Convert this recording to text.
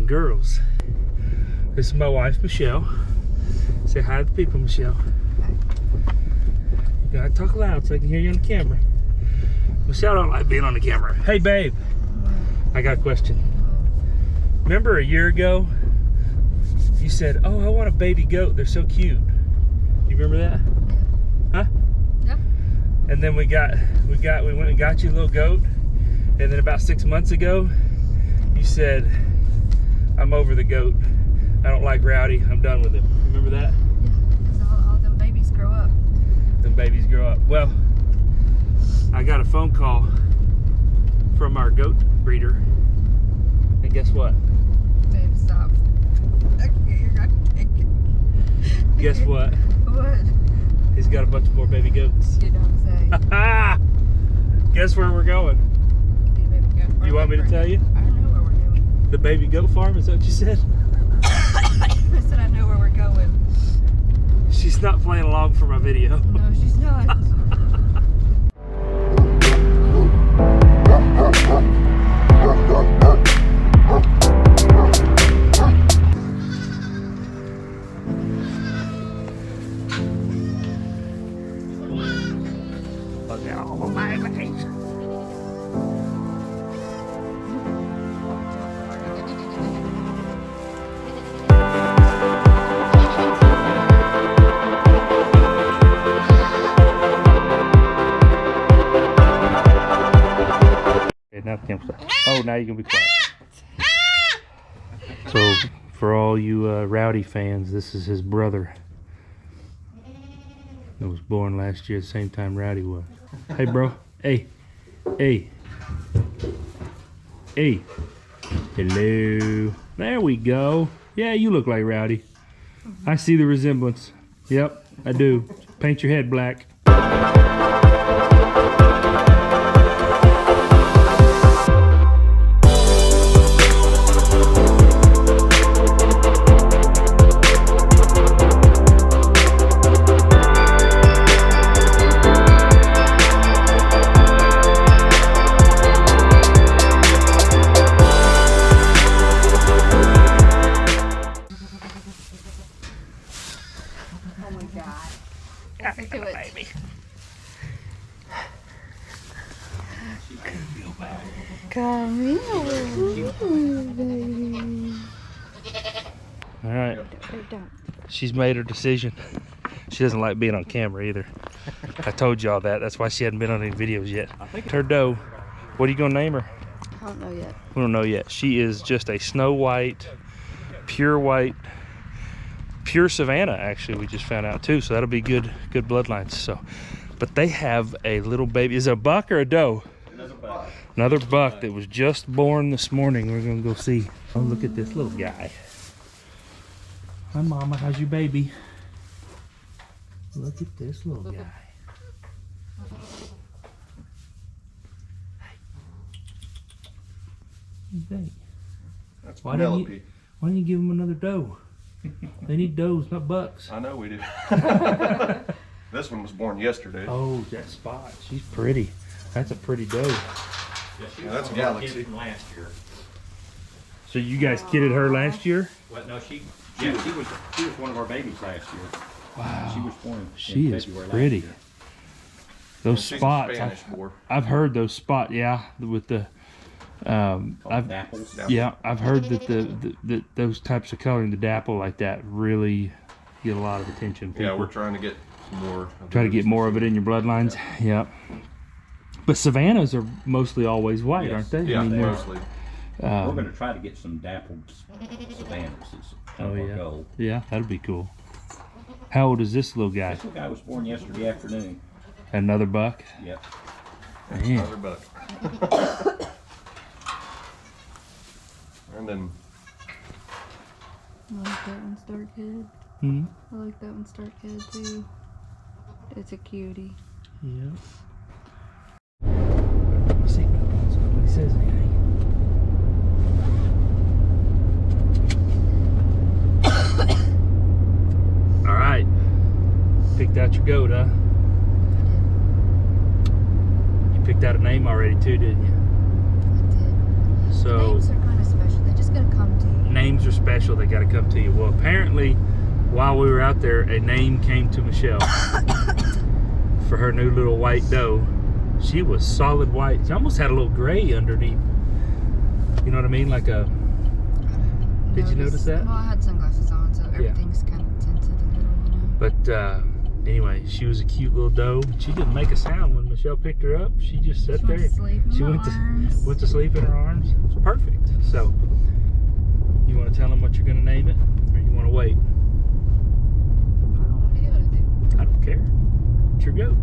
girls. This is my wife, Michelle. Say hi to the people, Michelle. You gotta talk loud so I can hear you on the camera. Michelle don't like being on the camera. Hey, babe. I got a question. Remember a year ago, you said, "Oh, I want a baby goat. They're so cute." You remember that? Huh? Yep. And then we went and got you a little goat. And then about 6 months ago, you said, "I'm over the goat. I don't like Rowdy. I'm done with him." Remember that? Yeah, because all them babies grow up. Them babies grow up. Well, I got a phone call from our goat breeder. And guess what? Babe, stop. Okay, Guess what? What? He's got a bunch more baby goats. You don't say. Guess where we're going? You want me to tell you? I know where we're going. The baby goat farm, is that what you said? I said I know where we're going. She's not playing along for my video. No, she's not. Look at all the babies. Now the camera's off. Oh, now you can be quiet. So, for all you Rowdy fans, this is his brother. That was born last year, the same time Rowdy was. Hey, bro. Hey. Hey. Hey. Hello. There we go. Yeah, you look like Rowdy. I see the resemblance. Yep, I do. Paint your head black. Oh my God. Listen to it. Baby. Come here, baby. All right. Don't. She's made her decision. She doesn't like being on camera either. I told y'all that. That's why she hadn't been on any videos yet. Her doe. What are you gonna name her? I don't know yet. We don't know yet. She is just a snow white, pure Savannah. Actually, we just found out too. So that'll be good bloodlines. So, but they have a little baby. Is it a buck or a doe? Another buck. Another buck that was just born this morning. We're gonna go see. Oh, look at this little guy. Hi, Mama. How's your baby? Look at this little guy. What do you think? That's Why Penelope. don't you give them another doe? They need does, not bucks. I know we do. This one was born yesterday. Oh, that spot. She's pretty. That's a pretty doe. Yeah, that's Galaxy. From last year. So you guys kidded her last year? Well, no, she was one of our babies last year. Wow. She was born. She in is February pretty. last year. Those She's a spots. Spanish boar. I've heard those spots. Yeah, with the. Called dapples. Yeah, I've heard that those types of coloring, the dapple like that, really get a lot of attention. Yeah, People we're trying to get some more. try to get more of it in your bloodlines. Yeah. But Savannahs are mostly always white, Yes. aren't they? Yeah, they're- mostly. We're going to try to get some dappled Savannahs. Is kind of our goal. Yeah, that'd be cool. How old is this little guy? This little guy was born yesterday afternoon. Another buck? Yep. Man. Another buck. And then I like that one's dark head. Hmm. I like that one's dark head too. It's a cutie. Yeah. Let's see. So nobody says anything. All right. Picked out your goat, huh? You picked out a name already too, didn't you? I did. So Names are kind of special. They're just gonna come to you. names are special. They got to come to you. Well, apparently, while we were out there, a name came to Michelle for her new little white doe. She was solid white. She almost had a little gray underneath. You know what I mean? Like a. Did you notice that? Well, I had sunglasses on, so everything's kind of tinted a little, you know. But anyway, she was a cute little doe. She didn't make a sound when Michelle picked her up. She just sat there. She went to sleep in her arms. It was perfect. So, you want to tell them what you're going to name it, or you want to wait? I don't know what you gotta do. I don't care. It's your goat.